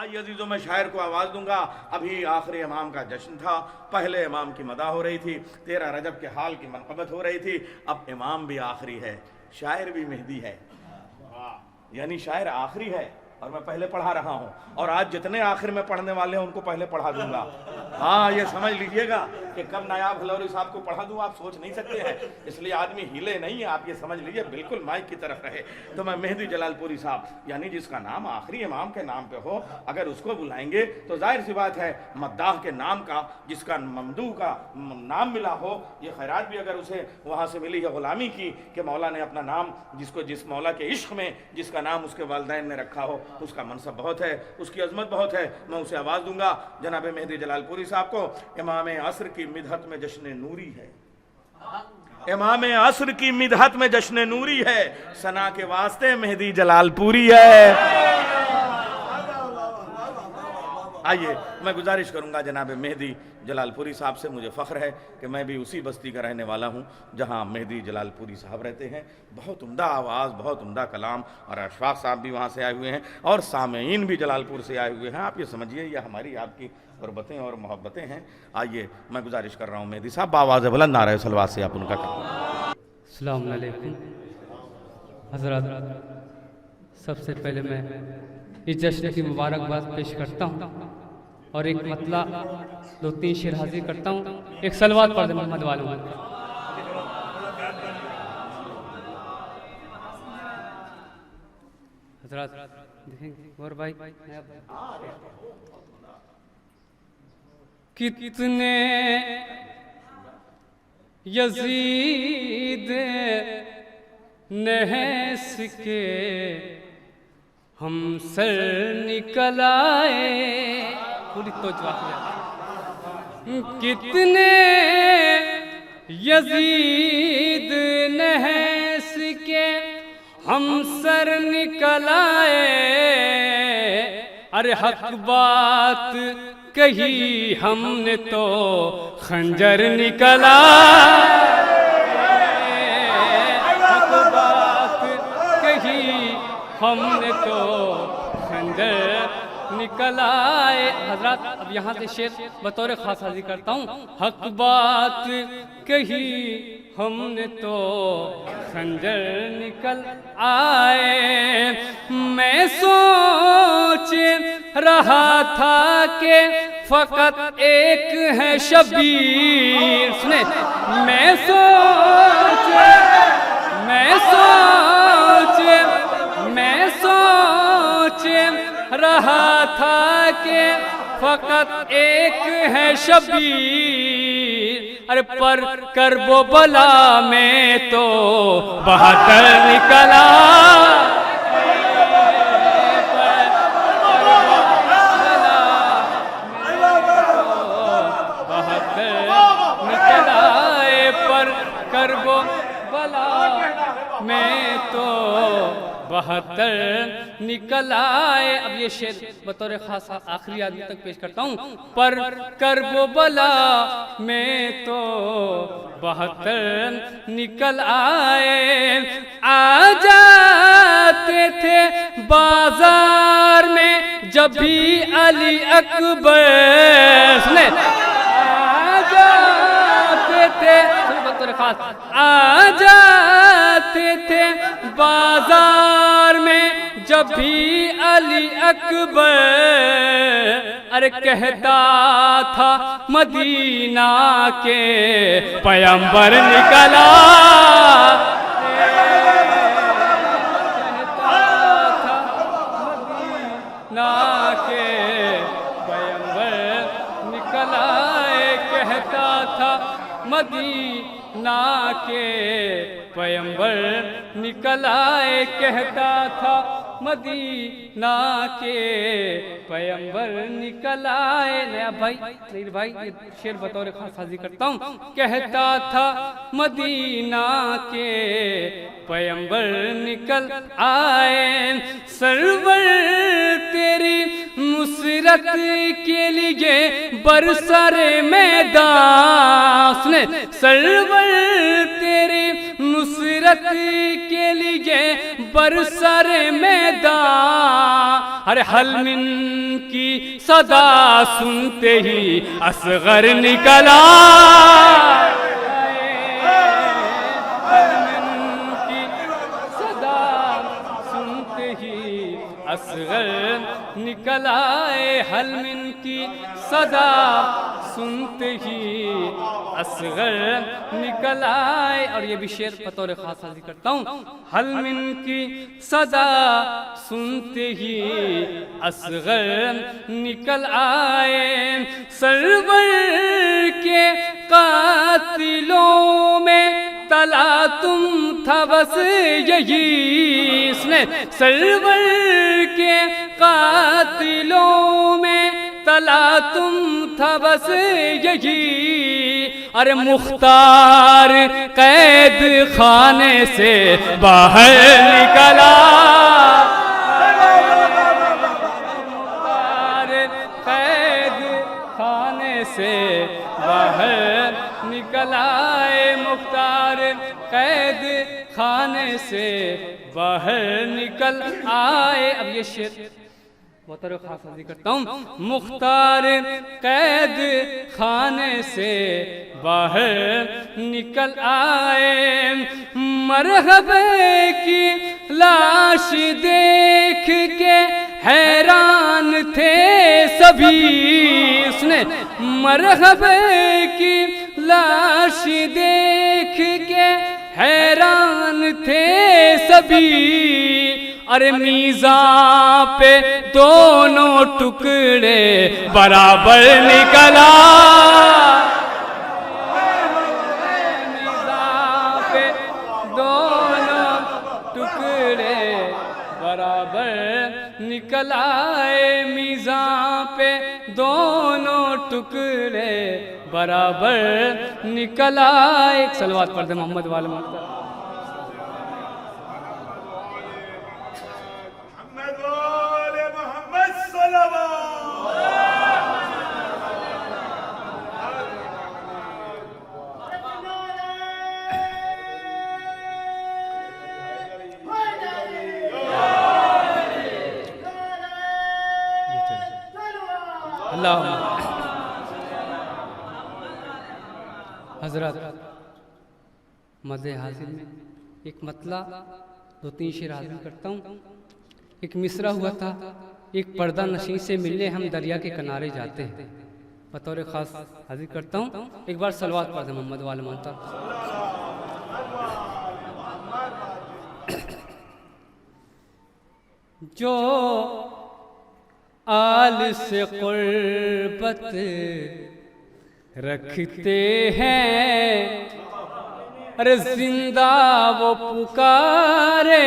آئیے عزیزوں، میں شاعر کو آواز دوں گا۔ ابھی آخری امام کا جشن تھا، پہلے امام کی مداح ہو رہی تھی، 13 رجب کے حال کی منقبت ہو رہی تھی، اب امام بھی آخری ہے، شاعر بھی مہدی ہے، یعنی شاعر آخری ہے اور میں پہلے پڑھا رہا ہوں، اور آج جتنے آخر میں پڑھنے والے ہیں ان کو پہلے پڑھا دوں گا۔ ہاں، یہ سمجھ لیجئے گا کہ کب نایاب ہلوری صاحب کو پڑھا دوں آپ سوچ نہیں سکتے ہیں، اس لیے آدمی ہیلے نہیں ہے، آپ یہ سمجھ لیجئے بالکل مائک کی طرف رہے۔ تو میں مہدی جلال پوری صاحب، یعنی جس کا نام آخری امام کے نام پہ ہو، اگر اس کو بلائیں گے تو ظاہر سی بات ہے مداح کے نام کا، جس کا ممدوح کا نام ملا ہو، یہ خیرات بھی اگر اسے وہاں سے ملی ہے غلامی کی، کہ مولا نے اپنا نام جس مولا کے عشق میں جس کا نام اس کے والدین نے رکھا ہو، اس کا منصب بہت ہے، اس کی عظمت بہت ہے۔ میں اسے آواز دوں گا جناب مہدی جلال پوری صاحب کو۔ امام عصر کی مدحت میں جشن نوری ہے، امام عصر کی مدحت میں جشن نوری ہے، ثنا کے واسطے مہدی جلال پوری ہے۔ آئیے میں گزارش کروں گا جناب مہدی جلال پوری صاحب سے، مجھے فخر ہے کہ میں بھی اسی بستی کا رہنے والا ہوں جہاں مہدی جلال پوری صاحب رہتے ہیں۔ بہت عمدہ آواز، بہت عمدہ کلام، اور اشفاق صاحب بھی وہاں سے آئے ہوئے ہیں اور سامعین بھی جلال پور سے آئے ہوئے ہیں۔ آپ یہ سمجھیے یہ ہماری آپ کی قربتیں اور محبتیں ہیں۔ آئیے میں گزارش کر رہا ہوں مہدی صاحب بآواز بلند نعرہ صلوات سے آپ ان کا کریں۔ السلام علیکم حضرات، سب سے پہلے میں اس جشن کی مبارکباد پیش کرتا ہوں اور ایک مطلع 2-3 شعر حاضر کرتا ہوں۔ ایک صلوات پڑھ دیں محمد والوں میں۔ حضرات دیکھیں گے اور بھائی کتنے یزید نحس کے ہم سر نکل آئے، پوری توجہ ہے، کتنے یزید نحس کے ہم سر نکل آئے، ارے حق بات کہی ہم نے تو خنجر نکل آئے، حق بات کہی ہم نے تو خنجر نکل آئے۔ حضرات اب یہاں سے شعر بطور خاص حاضر کرتا ہوں۔ حق بات کہی ہم نے تو خنجر نکل آئے، میں سوچ رہا تھا کہ فقط ایک ہے شبیر، سنیں، میں سوچ رہا تھا کہ فقط ایک ہے شبیر، ارے پر کرب و بلا میں تو 72 نکلا، پر کرب و بلا میں تو 72 نکل آئے۔ اب یہ شعر بطور خاص آخری آدمی تک پیش کرتا ہوں۔ پر کرب و بلا میں تو 72 نکل آئے، آ جاتے تھے بازار میں جب بھی علی اکبر، سنیں، آ جاتے تھے آ جاتے تھے بازار میں جب بھی علی اکبر، ارے کہتا تھا مدینہ کے پیغمبر نکلا، کہتا تھا مدینہ کے پیغمبر نکلا، کہتا تھا مدینہ کے پیغمبر نکل آئے، کہتا تھا مدینہ کے پیغمبر نکل آئے۔ نیا بھائی نیر بھائی یہ شعر بطور خاص حاضر کرتا ہوں۔ کہتا تھا مدینہ کے پیغمبر نکل آئے، سرور تیری نصرت کے لیے برسر میدان، سنیں، سرور تیری نصرت ہجرت کے لیے برسر میدان، ارے حل من کی صدا سنتے ہی اصغر نکلا، حل من کی صدا سنتے ہی اصغر نکل آئے، حل من کی صدا سنتے ہی اصغر نکل آئے۔ اور یہ بھی شعر بطور خاص حاضر کرتا ہوں، حل من کی صدا سنتے ہی اصغر نکل آئے، سرور کے قاتلوں میں تلا تم تھا بس یہی، سنے سرور کے قاتلوں میں تلا تم تھا بس یہی، ارے مختار قید خانے سے باہر نکلا، مختار قید خانے سے باہر نکل آئے، مختار قید خانے سے باہر نکل آئے۔ اب یہ شعر بطور خاص حاضر کرتا ہوں، مختار قید خانے سے باہر نکل آئے، مرحبا کی لاش دیکھ کے حیران تھے سبھی، اس نے مرحبا کی لاش دیکھ کے حیران تھے سبھی، ارے میزان پہ دونوں ٹکڑے برابر نکلا، میزان پہ دونوں ٹکڑے برابر نکل آئے، میزان پہ دونوں ٹکڑے برابر نکل آئے۔ ایک صلوات پڑھ دیں محمد والے محمد۔ حضرات مزے حاصل میں ایک مطلع 2-3 شعر حاصل کرتا ہوں۔ ایک مصرع ہوا تھا، ایک پردہ نشین سے ملنے ہم دریا کے کنارے جاتے ہیں، بطور خاص حاضر کرتا ہوں۔ ایک بار صلوات پڑھ دیں محمد والے محمد۔ جو آل سے قربت رکھتے ہیں، ارے زندہ وہ پکارے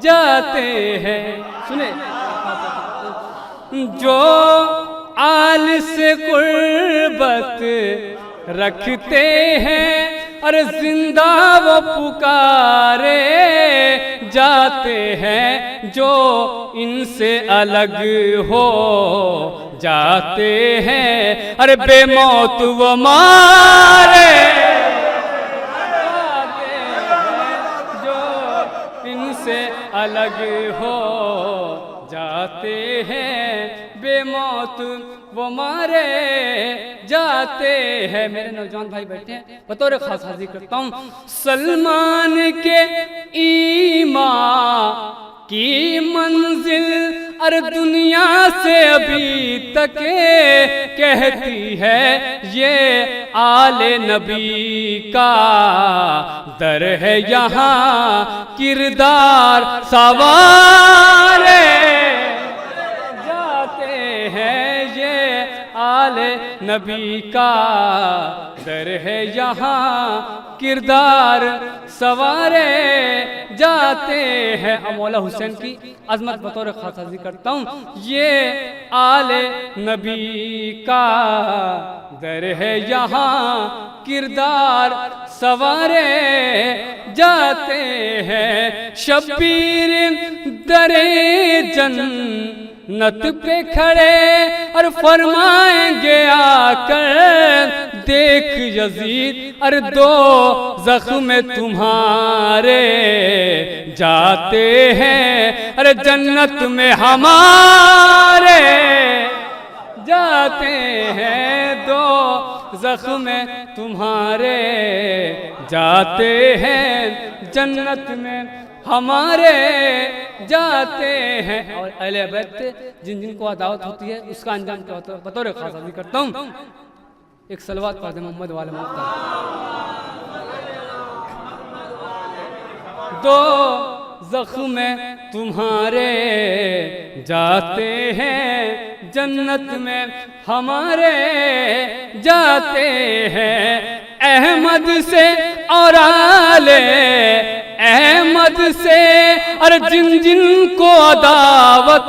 جاتے ہیں، سنے جو آل سے قربت رکھتے ہیں، ارے زندہ وہ پکارے جاتے ہیں، جو ان سے الگ ہو جاتے ہیں، ارے بے موت وہ مارے جاتے ہیں، جو ان سے الگ ہو جاتے ہیں، بے موت وہ مارے جاتے ہیں۔ میرے نوجوان بھائی بیٹھے ہیں، بطور خاص حاضر کرتا ہوں۔ سلمان کے ایمان کی منزل ار دنیا سے ابھی تک کہتی ہے، یہ آل نبی کا در ہے، یہاں کردار سوارے جاتے ہیں، یہ آل نبی کا در ہے، یہاں کردار سوارے جاتے ہیں۔ مولا حسین کی عظمت بطور خاص حاضر کرتا ہوں، یہ آل نبی کا در ہے، یہاں کردار سوارے جاتے ہیں۔ شبیر در جنت پہ کھڑے اور فرمائیں گے آ کر، دیکھ یزید اور دو زخم تمہارے جاتے ہیں، ارے جنت میں ہمارے جاتے ہیں، دو زخم تمہارے جاتے ہیں، جنت میں ہمارے جاتے ہیں۔ اور اہل بیت جن جن کو عداوت ہوتی ہے اس کا انجام کیا ہوتا ہے بطور خاص عرض کرتا ہوں۔ ایک صلوات پڑھ دیں محمد والے محمد۔ دو زخم تمہارے جاتے ہیں، جنت میں ہمارے جاتے ہیں، احمد سے اور آل احمد سے، اور جن جن کو عداوت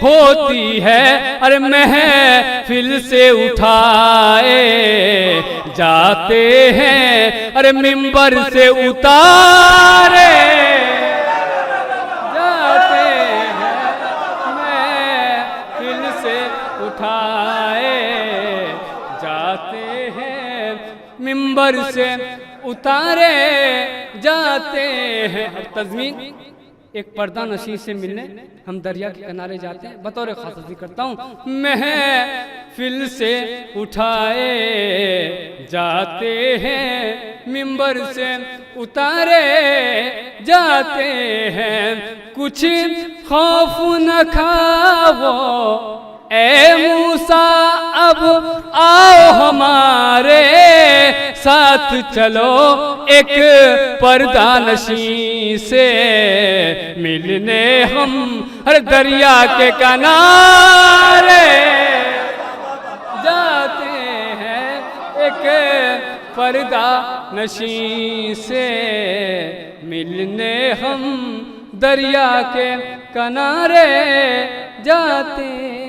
ہوتی ہے، اور محفل سے اٹھائے جاتے ہیں، اور منبر سے اتارے جاتے ہیں، محفل سے اٹھائے جاتے ہیں، منبر سے اتارے جاتے ہیں۔ اور تضمین ایک پردہ نشین سے ملنے ہم دریا کے کنارے جاتے ہیں، بطور خاص عرض کرتا ہوں، محفل سے اٹھائے جاتے ہیں، منبر سے اتارے جاتے ہیں، کچھ خوف نہ کھاؤ اے موسیٰ اب آؤ ہمارے ساتھ چلو، ایک پردہ نشین سے ملنے ہم ہر دریا کے کنارے جاتے ہیں، ایک پردہ نشین سے ملنے ہم دریا کے کنارے جاتے ہیں۔